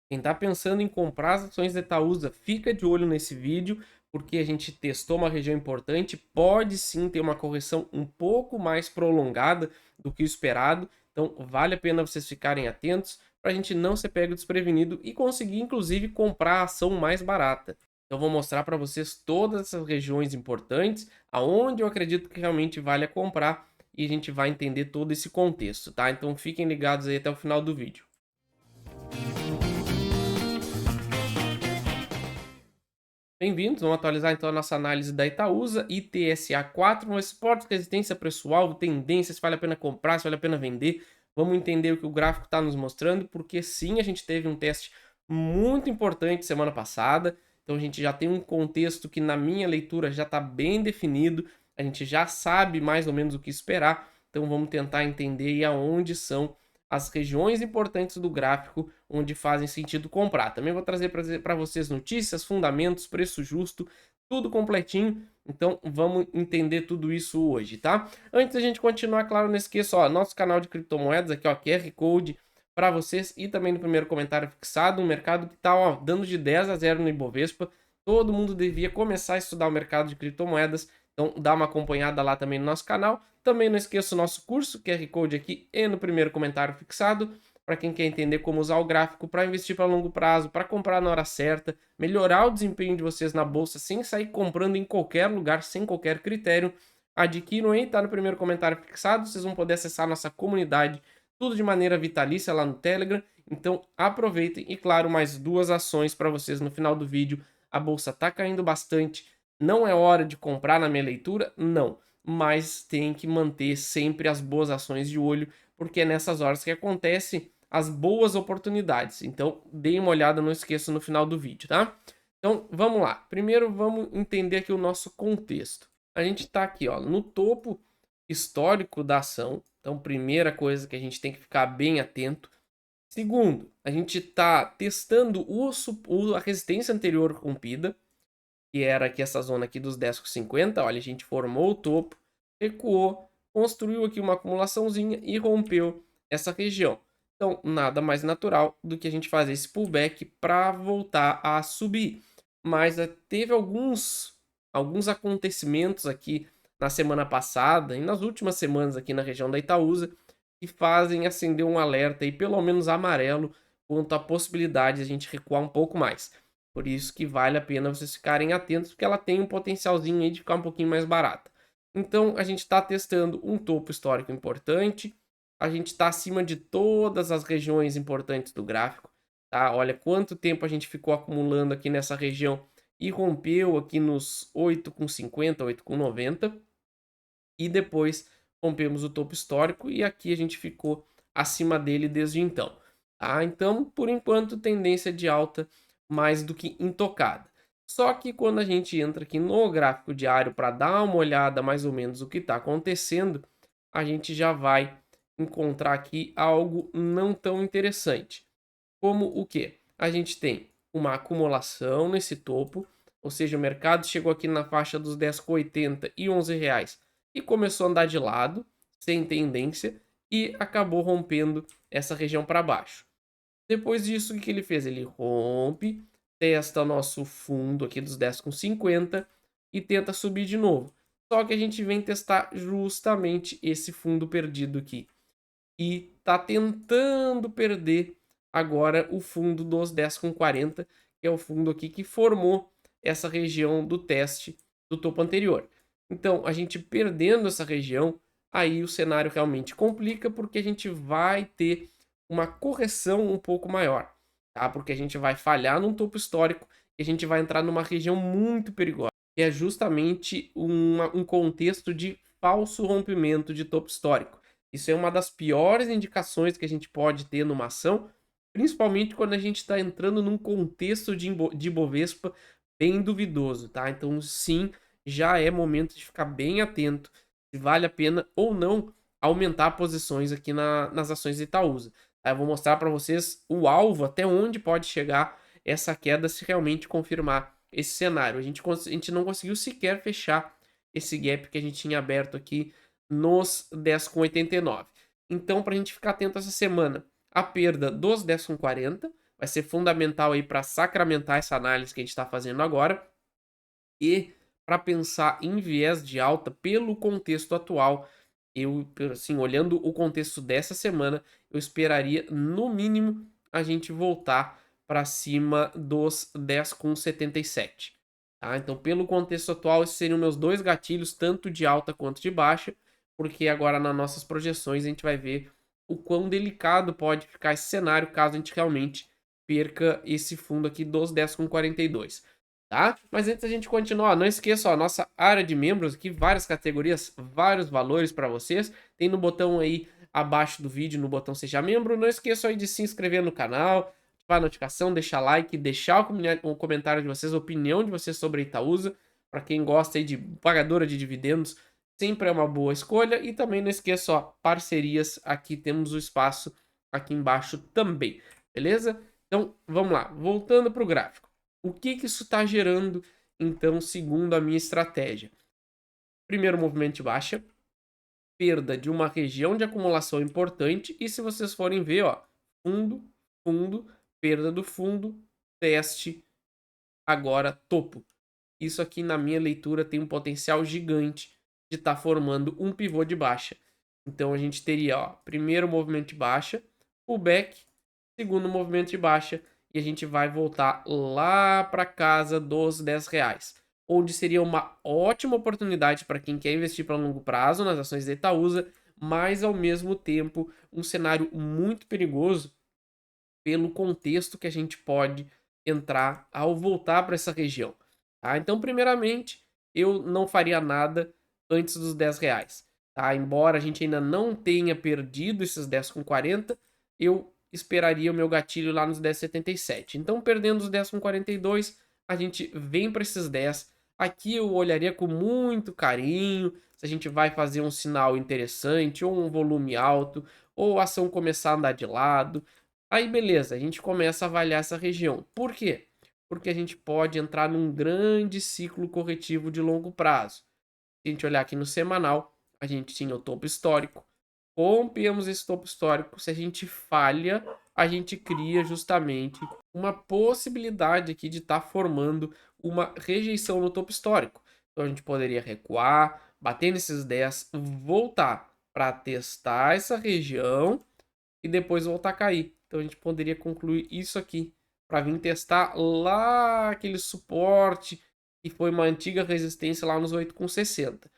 Quem está pensando em comprar as ações da Itaúsa, fica de olho nesse vídeo, porque a gente testou uma região importante, pode sim ter uma correção um pouco mais prolongada do que o esperado, então vale a pena vocês ficarem atentos para a gente não ser pego desprevenido e conseguir inclusive comprar a ação mais barata. Então vou mostrar para vocês todas essas regiões importantes, aonde eu acredito que realmente vale a comprar e a gente vai entender todo esse contexto, tá? Então fiquem ligados aí até o final do vídeo. Bem-vindos, vamos atualizar então a nossa análise da Itaúsa, ITSA4, um suporte, resistência, preço-alvo, tendências, se vale a pena comprar, se vale a pena vender. Vamos entender o que o gráfico está nos mostrando, porque sim, a gente teve um teste muito importante semana passada, então a gente já tem um contexto que na minha leitura já está bem definido, a gente já sabe mais ou menos o que esperar, então vamos tentar entender aí aonde são as regiões importantes do gráfico onde fazem sentido comprar. Também vou trazer para vocês notícias, fundamentos, preço justo, tudo completinho. Então vamos entender tudo isso hoje, tá? Antes da gente continuar, claro, não esqueça, ó, nosso canal de criptomoedas aqui, ó, QR Code para vocês e também no primeiro comentário fixado, um mercado que tá, ó, dando de 10-0 no Ibovespa. Todo mundo devia começar a estudar o mercado de criptomoedas. Então dá uma acompanhada lá também no nosso canal. Também não esqueça o nosso curso, QR Code aqui e no primeiro comentário fixado, para quem quer entender como usar o gráfico para investir para longo prazo, para comprar na hora certa, melhorar o desempenho de vocês na bolsa sem sair comprando em qualquer lugar, sem qualquer critério. Adquiram aí, tá no primeiro comentário fixado, vocês vão poder acessar a nossa comunidade, tudo de maneira vitalícia lá no Telegram. Então aproveitem e claro, mais duas ações para vocês no final do vídeo. A bolsa tá caindo bastante, não é hora de comprar na minha leitura? Não, mas tem que manter sempre as boas ações de olho, porque é nessas horas que acontecem as boas oportunidades. Então, deem uma olhada, não esqueça no final do vídeo, tá? Então, vamos lá. Primeiro, vamos entender aqui o nosso contexto. A gente está aqui, ó, no topo histórico da ação. Então, primeira coisa que a gente tem que ficar bem atento. Segundo, a gente está testando a resistência anterior rompida, que era aqui essa zona aqui dos 10,50. Olha, a gente formou o topo, recuou, construiu aqui uma acumulaçãozinha e rompeu essa região. Então, nada mais natural do que a gente fazer esse pullback para voltar a subir. Mas teve alguns acontecimentos aqui na semana passada e nas últimas semanas aqui na região da Itaúsa que fazem acender um alerta aí, pelo menos amarelo, quanto à possibilidade de a gente recuar um pouco mais. Por isso que vale a pena vocês ficarem atentos, porque ela tem um potencialzinho aí de ficar um pouquinho mais barata. Então, a gente está testando um topo histórico importante, a gente está acima de todas as regiões importantes do gráfico, tá? Olha quanto tempo a gente ficou acumulando aqui nessa região e rompeu aqui nos 8,50, 8,90 e depois rompemos o topo histórico e aqui a gente ficou acima dele desde então, tá? Então, por enquanto, tendência de alta mais do que intocada. Só que quando a gente entra aqui no gráfico diário para dar uma olhada mais ou menos o que está acontecendo, a gente já vai encontrar aqui algo não tão interessante. Como o que? A gente tem uma acumulação nesse topo, ou seja, o mercado chegou aqui na faixa dos 10,80 e R$ 11 e começou a andar de lado, sem tendência, e acabou rompendo essa região para baixo. Depois disso, o que ele fez? Ele rompe, testa nosso fundo aqui dos 10,50 e tenta subir de novo. Só que a gente vem testar justamente esse fundo perdido aqui. E tá tentando perder agora o fundo dos 10,40, que é o fundo aqui que formou essa região do teste do topo anterior. Então, a gente perdendo essa região, aí o cenário realmente complica, porque a gente vai ter uma correção um pouco maior, tá? Porque a gente vai falhar num topo histórico e a gente vai entrar numa região muito perigosa, que é justamente um contexto de falso rompimento de topo histórico. Isso é uma das piores indicações que a gente pode ter numa ação, principalmente quando a gente está entrando num contexto de Ibovespa bem duvidoso, tá? Então, sim, já é momento de ficar bem atento se vale a pena ou não aumentar posições aqui nas ações de Itaúsa. Tá? Eu vou mostrar para vocês o alvo, até onde pode chegar essa queda se realmente confirmar esse cenário. A gente não conseguiu sequer fechar esse gap que a gente tinha aberto aqui nos 10,89. Então, para a gente ficar atento essa semana, a perda dos 10,40, vai ser fundamental aí para sacramentar essa análise que a gente está fazendo agora e para pensar em viés de alta pelo contexto atual. Assim, olhando o contexto dessa semana, eu esperaria, no mínimo, a gente voltar para cima dos 10,77. Tá? Então, pelo contexto atual, esses seriam meus dois gatilhos, tanto de alta quanto de baixa, porque agora nas nossas projeções a gente vai ver o quão delicado pode ficar esse cenário caso a gente realmente perca esse fundo aqui dos 10,42. Tá? Mas antes da gente continuar, não esqueça, ó, a nossa área de membros aqui, várias categorias, vários valores para vocês. Tem no botão aí abaixo do vídeo, no botão seja membro. Não esqueça aí de se inscrever no canal, ativar a notificação, deixar like, deixar o comentário de vocês, a opinião de vocês sobre a Itaúsa. Para quem gosta aí de pagadora de dividendos, sempre é uma boa escolha. E também não esqueça, ó, parcerias, aqui temos o espaço aqui embaixo também, beleza? Então, vamos lá, voltando para o gráfico. O que que isso está gerando, então, segundo a minha estratégia? Primeiro movimento de baixa, perda de uma região de acumulação importante, e se vocês forem ver, ó, fundo, fundo, perda do fundo, teste, agora topo. Isso aqui, na minha leitura, tem um potencial gigante de estar formando um pivô de baixa. Então, a gente teria, ó, primeiro movimento de baixa, pullback, segundo movimento de baixa, e a gente vai voltar lá para casa dos R$ 10, onde seria uma ótima oportunidade para quem quer investir para longo prazo nas ações da Itaúsa, mas ao mesmo tempo um cenário muito perigoso pelo contexto que a gente pode entrar ao voltar para essa região. Tá? Então, primeiramente, eu não faria nada antes dos R$ 10. Tá? Embora a gente ainda não tenha perdido esses 10,40, eu esperaria o meu gatilho lá nos 10,77. Então, perdendo os 10,42, a gente vem para esses 10. Aqui eu olharia com muito carinho se a gente vai fazer um sinal interessante, ou um volume alto, ou a ação começar a andar de lado. Aí beleza, a gente começa a avaliar essa região. Por quê? Porque a gente pode entrar num grande ciclo corretivo de longo prazo. Se a gente olhar aqui no semanal, a gente tinha o topo histórico. Rompemos esse topo histórico. Se a gente falha, a gente cria justamente uma possibilidade aqui de estar formando uma rejeição no topo histórico. Então a gente poderia recuar, bater nesses 10, voltar para testar essa região e depois voltar a cair. Então a gente poderia concluir isso aqui para vir testar lá aquele suporte que foi uma antiga resistência lá nos 8,60.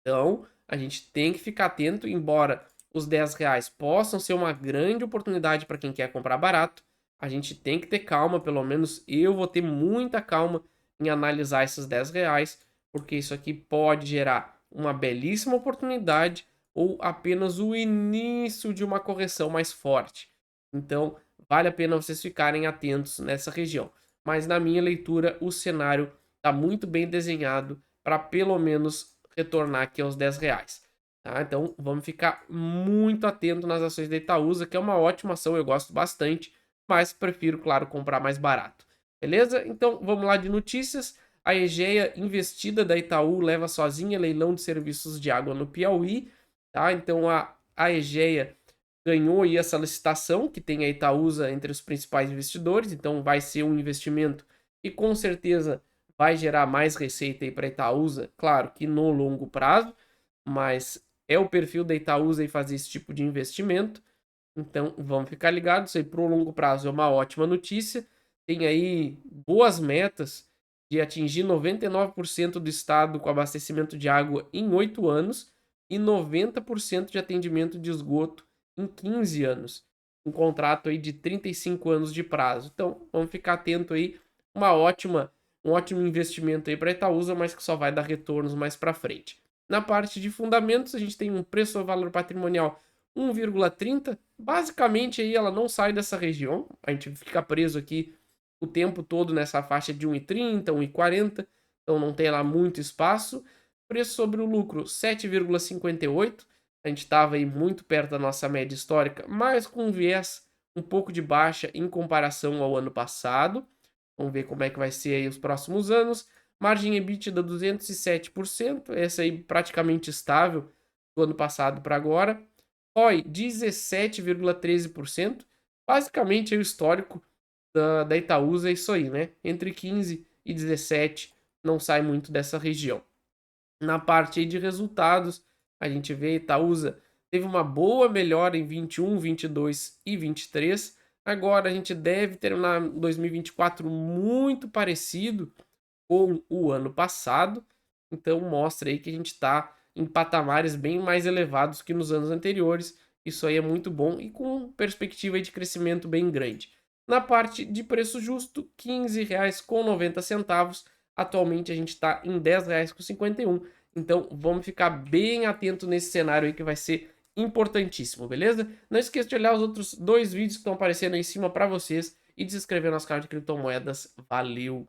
Então a gente tem que ficar atento, embora os R$ 10 possam ser uma grande oportunidade para quem quer comprar barato, a gente tem que ter calma, pelo menos eu vou ter muita calma em analisar esses R$ 10, porque isso aqui pode gerar uma belíssima oportunidade ou apenas o início de uma correção mais forte. Então, vale a pena vocês ficarem atentos nessa região. Mas na minha leitura, o cenário está muito bem desenhado para pelo menos retornar aqui aos R$ 10. Tá? Então, vamos ficar muito atento nas ações da Itaúsa, que é uma ótima ação, eu gosto bastante, mas prefiro, claro, comprar mais barato. Beleza? Então, vamos lá de notícias. A Egea investida da Itaú leva sozinha leilão de serviços de água no Piauí. Tá? Então a Egea ganhou aí essa licitação, que tem a Itaúsa entre os principais investidores, então vai ser um investimento que com certeza vai gerar mais receita aí para a Itaúsa, claro que no longo prazo, mas é o perfil da Itaúsa aí fazer esse tipo de investimento, então vamos ficar ligados, aí para o longo prazo é uma ótima notícia, tem aí boas metas de atingir 99% do estado com abastecimento de água em 8 anos, e 90% de atendimento de esgoto em 15 anos. Um contrato aí de 35 anos de prazo. Então, vamos ficar atento aí. Um ótimo investimento aí para a Itaúsa, mas que só vai dar retornos mais para frente. Na parte de fundamentos, a gente tem um preço ao valor patrimonial 1,30. Basicamente aí ela não sai dessa região. A gente fica preso aqui o tempo todo nessa faixa de 1,30, 1,40. Então não tem lá muito espaço. Preço sobre o lucro 7,58. A gente estava aí muito perto da nossa média histórica, mas com um viés um pouco de baixa em comparação ao ano passado. Vamos ver como é que vai ser aí os próximos anos. Margem EBITDA 207%, essa aí praticamente estável do ano passado para agora. ROI 17,13%, basicamente é o histórico da Itaúsa é isso aí, né? Entre 15 e 17, não sai muito dessa região. Na parte aí de resultados, a gente vê Itaúsa teve uma boa melhora em 21, 22 e 23. Agora a gente deve terminar 2024 muito parecido com o ano passado. Então mostra aí que a gente está em patamares bem mais elevados que nos anos anteriores. Isso aí é muito bom e com perspectiva de crescimento bem grande. Na parte de preço justo, R$ 15,90. Atualmente a gente está em R$ 10,51. Então vamos ficar bem atento nesse cenário aí que vai ser importantíssimo, beleza? Não esqueça de olhar os outros dois vídeos que estão aparecendo aí em cima para vocês e de se inscrever no nosso canal de criptomoedas. Valeu!